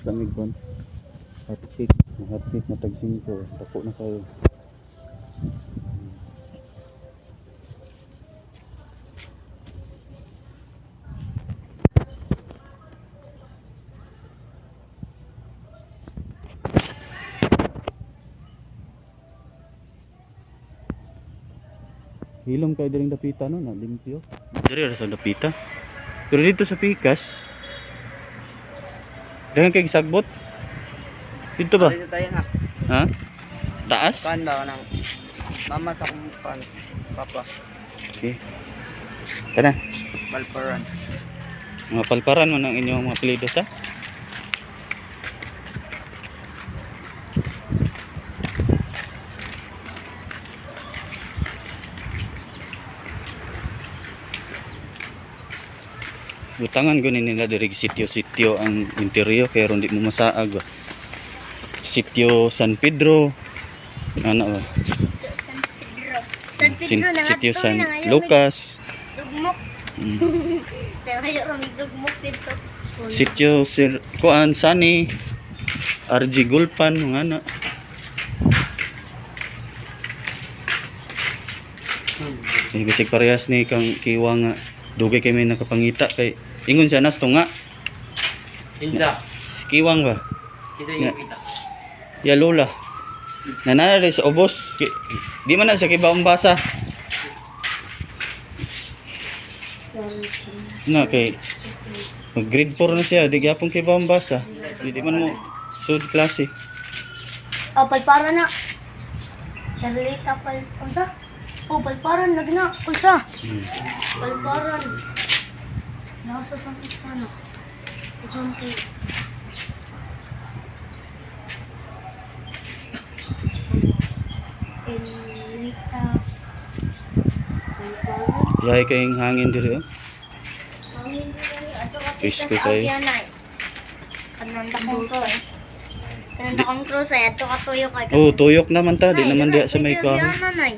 Lamig kon. Hotcake na tag 5. Dako na kayo. Hilom kayo diring dapita no, na limpyo. Diri sa dapita. Pero dito sa Pikas, dengan kayak sagbot. Dito ba? Dito tayo na. Ha? Taas? Kan daw ng mama sa kumpan. Papa. Okay. Kana. Balparan. Mga palparan man ang inyong mga apelyidos ha? Butangan gunin nila diri sitio-sitio ang interior kaya hindi mo masaag ba. Sitio San Pedro. Ano ba? San Pedro na Sitio San Lucas. Dugmok. Tayo kami dugmok dito. Sitio Sir Kuan Sani. RG Gulpan mga ana. Bisig parehas ni kang kiwa nga dugay kay may nakapangita kay ingon siya nas tunga. Insa. Kiwang ba? Kita yung kita. Ya lola. Nanana sa ubos. Di man na siya kibaong basa. Na kay grade 4 na siya, di gyapon kibaong basa. Di man mo sud klase. Oh, palparan na. Darlita unsa? Oh, palparan lagi na. Unsa? Palparan. Nasa sana. Ikon kay Elita. Yahay kayong hangin diri oh. Fish ko kayo. Kananda kong cross. Kananda kong cross ay ato katuyo kay. Oh, tuyok naman ta, di naman diha sa may kahoy. Gianan ay.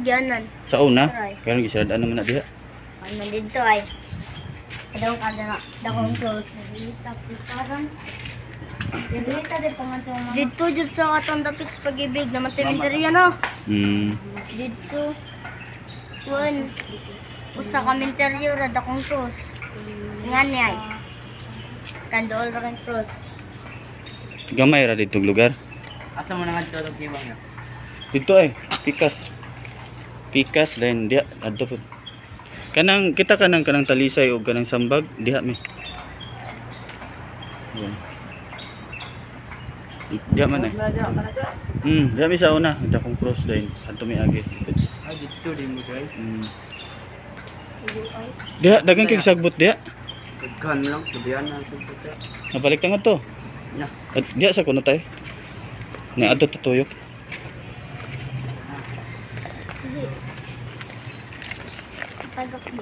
Gianan. Sa una, karon gisaradaan naman na diha. Ano dito ay. Daw kada dakong cross. Elita putaran. Elita de pangan sa mga. Dito jud sa katong dapit sa pag-ibig naman cemetery no. Dito. Kun. Usa ka cemetery ra dakong cross. Ngani ay. Kandool ra kang cross. Gamay ra dito lugar. Asa mo na nga dito kiwang na. Dito ay Pikas. Pikas lain dia adto pud. Kanang kita kanang talisay o kanang sambag diha mi. Yan. Diha man ay. Diha mi sa una, dakong cross line adto mi agi. Ay dito din mo guys. Diha dagang kay sagbot diha. Daghan lang tubian na dito. Nabalik tanga to. Na. At diha sa kuno tay. Ni adto tutuyok. Tagak mo.